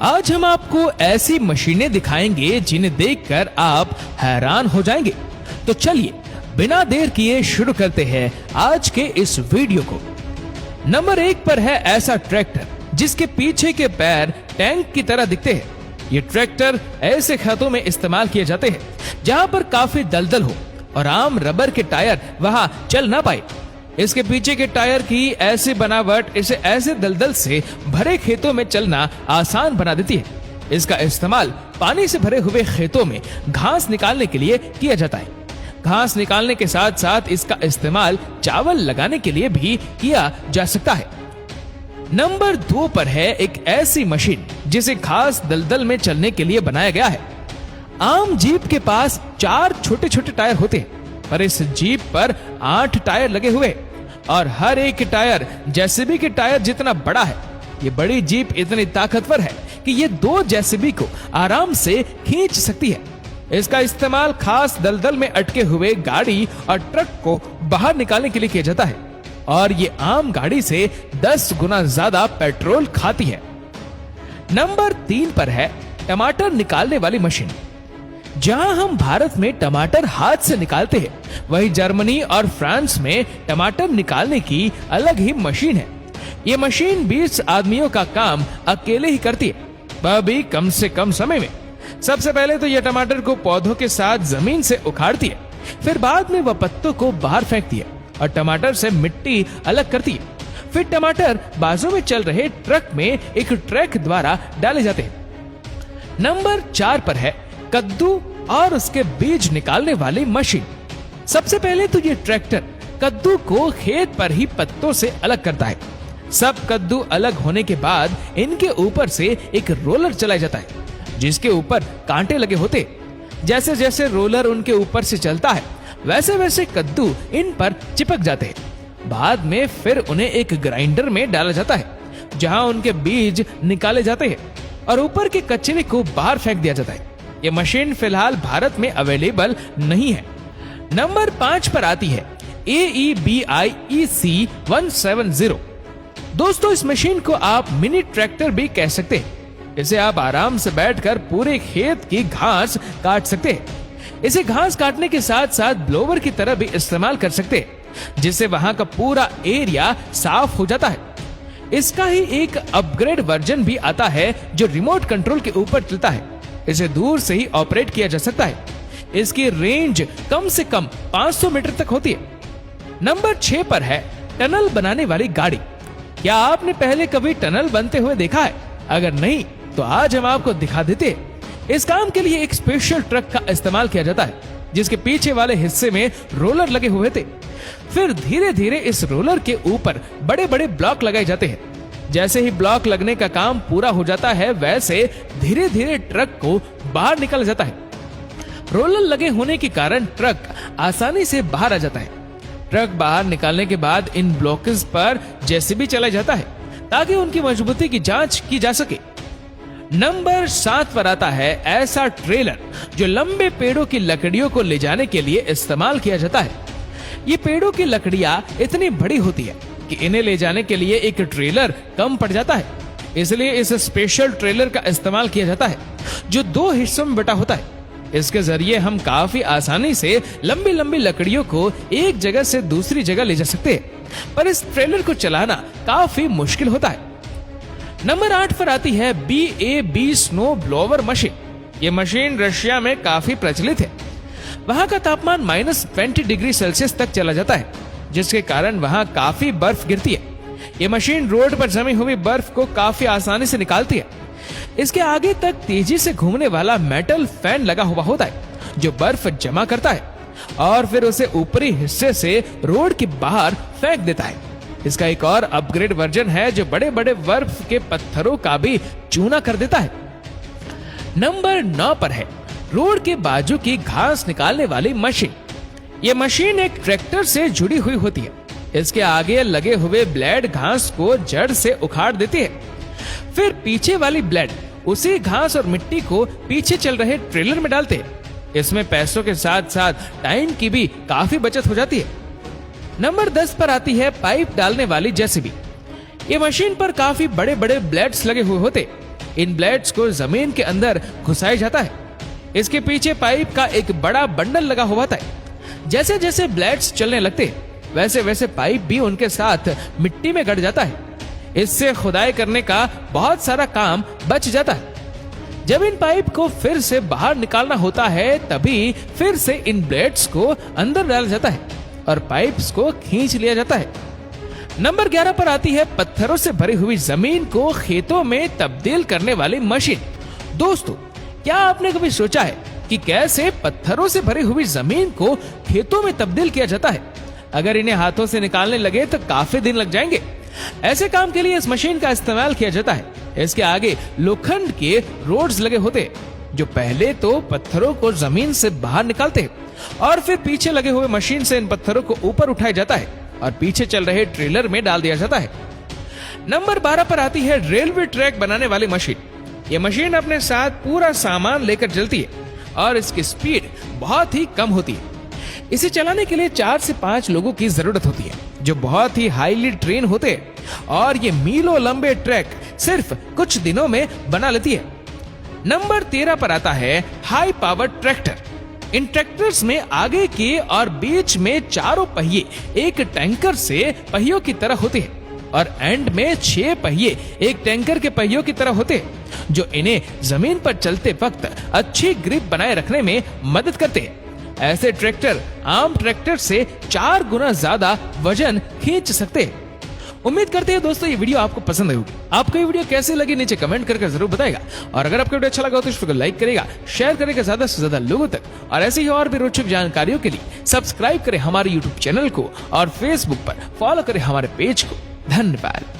आज हम आपको ऐसी मशीनें दिखाएंगे जिन्हें देखकर आप हैरान हो जाएंगे। तो चलिए बिना देर किए शुरू करते हैं आज के इस वीडियो को। नंबर 1 पर है ऐसा ट्रैक्टर जिसके पीछे के पैर टैंक की तरह दिखते हैं। ये ट्रैक्टर ऐसे खेतों में इस्तेमाल किए जाते हैं जहां पर काफी दलदल हो और आम रबर के टायर वहां चल ना पाए। इसके पीछे के टायर की ऐसी बनावट इसे ऐसे दलदल से भरे खेतों में चलना आसान बना देती है। इसका इस्तेमाल पानी से भरे हुए खेतों में घास निकालने के लिए किया जाता है। घास निकालने के साथ साथ इसका इस्तेमाल चावल लगाने के लिए भी किया जा सकता है। नंबर 2 पर है एक ऐसी मशीन जिसे खास दलदल में चलने के लिए बनाया गया है। आम जीप के पास 4 छोटे छोटे टायर होते हैं, पर इस जीप पर 8 टायर लगे हुए और हर एक टायर जेसीबी के टायर जितना बड़ा है। ये बड़ी जीप इतनी ताकतवर है कि ये 2 जेसीबी को आराम से खींच सकती है। इसका इस्तेमाल खास दलदल में अटके हुए गाड़ी और ट्रक को बाहर निकालने के लिए किया जाता है और ये आम गाड़ी से 10 गुना ज्यादा पेट्रोल खाती है। नंबर 3 पर है टमाटर निकालने वाली मशीन। जहां हम भारत में टमाटर हाथ से निकालते हैं, वहीं जर्मनी और फ्रांस में टमाटर निकालने की अलग ही मशीन है। ये मशीन 20 आदमियों का काम अकेले ही करती है, वह भी कम से कम समय में। सबसे पहले तो यह टमाटर को पौधों के साथ जमीन से उखाड़ती है, फिर बाद में वह पत्तों को बाहर फेंकती है और टमाटर से मिट्टी अलग करती है। फिर टमाटर बाजू में चल रहे ट्रक में एक ट्रक द्वारा डाले जाते हैं। नंबर 4 पर है कद्दू और उसके बीज निकालने वाली मशीन। सबसे पहले तो ये ट्रैक्टर कद्दू को खेत पर ही पत्तों से अलग करता है। सब कद्दू अलग होने के बाद इनके ऊपर से एक रोलर चलाया जाता है जिसके ऊपर कांटे लगे होते। जैसे जैसे रोलर उनके ऊपर से चलता है वैसे वैसे कद्दू इन पर चिपक जाते हैं। बाद में फिर उन्हें एक ग्राइंडर में डाला जाता है जहां उनके बीज निकाले जाते हैं और ऊपर के कचरे को बाहर फेंक दिया जाता है। ये मशीन फिलहाल भारत में अवेलेबल नहीं है। नंबर 5 पर आती है AEBIEC 170। दोस्तों, इस मशीन को आप मिनी ट्रैक्टर भी कह सकते हैं। इसे आप आराम से बैठकर पूरे खेत की घास काट सकते हैं। इसे घास काटने के साथ साथ ब्लोवर की तरह भी इस्तेमाल कर सकते हैं, जिससे वहां का पूरा एरिया साफ हो जाता है। इसका ही एक अपग्रेड वर्जन भी आता है जो रिमोट कंट्रोल के ऊपर चलता है। इसे दूर से ही ऑपरेट किया जा सकता है। इसकी रेंज कम से कम 500 मीटर तक होती है। नंबर 6 पर है टनल बनाने वाली गाड़ी। क्या आपने पहले कभी टनल बनते हुए देखा है? अगर नहीं तो आज हम आपको दिखा देते हैं। इस काम के लिए एक स्पेशल ट्रक का इस्तेमाल किया जाता है जिसके पीछे वाले हिस्से में रोलर लगे हुए थे। फिर धीरे धीरे इस रोलर के ऊपर बड़े बड़े ब्लॉक लगाए जाते हैं। जैसे ही ब्लॉक लगने का काम पूरा हो जाता है वैसे धीरे धीरे ट्रक को बाहर निकल जाता है। रोलर लगे होने के कारण ट्रक आसानी से बाहर आ जाता है। ट्रक बाहर निकालने के बाद इन ब्लॉकेज पर जेसीबी चलाया जाता है ताकि उनकी मजबूती की जांच की जा सके। नंबर 7 पर आता है ऐसा ट्रेलर जो लंबे पेड़ों की लकड़ियों को ले जाने के लिए इस्तेमाल किया जाता है। ये पेड़ों की लकड़ियां इतनी बड़ी होती है कि इन्हें ले जाने के लिए एक ट्रेलर कम पड़ जाता है। इसलिए इस स्पेशल ट्रेलर का इस्तेमाल किया जाता है जो 2 हिस्सों में बटा होता है। इसके जरिए हम काफी आसानी से लंबी लंबी लकड़ियों को एक जगह से दूसरी जगह ले जा सकते हैं, पर इस ट्रेलर को चलाना काफी मुश्किल होता है। नंबर 8 पर आती है BAB स्नो ब्लोवर मशीन। ये मशीन रशिया में काफी प्रचलित है। वहां का तापमान -20 डिग्री सेल्सियस तक चला जाता है, जिसके कारण वहां काफी बर्फ गिरती है। ये मशीन रोड पर जमी हुई बर्फ को काफी आसानी से निकालती है। इसके आगे तक तेजी से घूमने वाला मेटल फैन लगा हुआ होता है जो बर्फ जमा करता है और फिर उसे ऊपरी हिस्से से रोड के बाहर फेंक देता है। इसका एक और अपग्रेड वर्जन है जो बड़े बड़े बर्फ के पत्थरों का भी चूना कर देता है। नंबर 9 पर है रोड के बाजू की घास निकालने वाली मशीन। ये मशीन एक ट्रैक्टर से जुड़ी हुई होती है। इसके आगे लगे हुए ब्लेड घास को जड़ से उखाड़ देती है। फिर पीछे वाली ब्लेड उसी घास और मिट्टी को पीछे चल रहे ट्रेलर में डालते हैं। इसमें पैसों के साथ साथ टाइम की भी काफी बचत हो जाती है। नंबर 10 पर आती है पाइप डालने वाली जेसीबी। ये मशीन पर काफी बड़े बड़े ब्लेड्स लगे हुए होते। इन ब्लेड्स को जमीन के अंदर घुसाया जाता है। इसके पीछे पाइप का एक बड़ा बंडल लगा हुआ था। जैसे जैसे ब्लेड्स चलने लगते वैसे वैसे पाइप भी उनके साथ मिट्टी में गड़ जाता है। इससे खुदाई करने का बहुत सारा काम बच जाता है। जब इन पाइप को फिर से बाहर निकालना होता है तभी फिर से इन ब्लेड्स को अंदर डाला जाता है और पाइप्स को खींच लिया जाता है। नंबर 11 पर आती है पत्थरों से भरी हुई जमीन को खेतों में तब्दील करने वाली मशीन। दोस्तों, क्या आपने कभी सोचा है कि कैसे पत्थरों से भरी हुई जमीन को खेतों में तब्दील किया जाता है? अगर इन्हें हाथों से निकालने लगे तो काफी दिन लग जाएंगे। ऐसे काम के लिए इस मशीन का इस्तेमाल किया जाता है। इसके आगे लोखंड के रोड्स लगे होते जो पहले तो पत्थरों को जमीन से बाहर निकालते और फिर पीछे लगे हुए मशीन से इन पत्थरों को ऊपर उठाया जाता है और पीछे चल रहे ट्रेलर में डाल दिया जाता है। नंबर 12 पर आती है रेलवे ट्रैक बनाने वाली मशीन। ये मशीन अपने साथ पूरा सामान लेकर चलती है और इसकी स्पीड बहुत ही कम होती है। इसे चलाने के लिए 4 से 5 लोगों की जरूरत होती है जो बहुत ही हाईली ट्रेन होते हैं और ये मीलों लंबे ट्रैक सिर्फ कुछ दिनों में बना लेती है। नंबर 13 पर आता है हाई पावर ट्रैक्टर। इन ट्रैक्टर्स में आगे के और बीच में चारों पहिए एक टैंकर से पहियों की तरह होते हैं और एंड में 6 पहिए एक टैंकर के पहियों की तरह होते हैं जो इन्हें जमीन पर चलते वक्त अच्छी ग्रिप बनाए रखने में मदद करते हैं। ऐसे ट्रैक्टर आम ट्रैक्टर से 4 गुना ज्यादा वजन खींच सकते हैं। उम्मीद करते हैं दोस्तों ये वीडियो आपको पसंद आई होगी। आपको ये वीडियो कैसे लगी नीचे कमेंट करके जरूर बताएगा और अगर आपको वीडियो अच्छा लगा तो इस वीडियो को लाइक करेगा, शेयर करेगा ज्यादा से ज्यादा लोगों तक और ऐसे ही और भी रोचक जानकारियों के लिए सब्सक्राइब करें हमारे यूट्यूब चैनल को और फेसबुक पर फॉलो करें हमारे पेज को। धन्यवाद।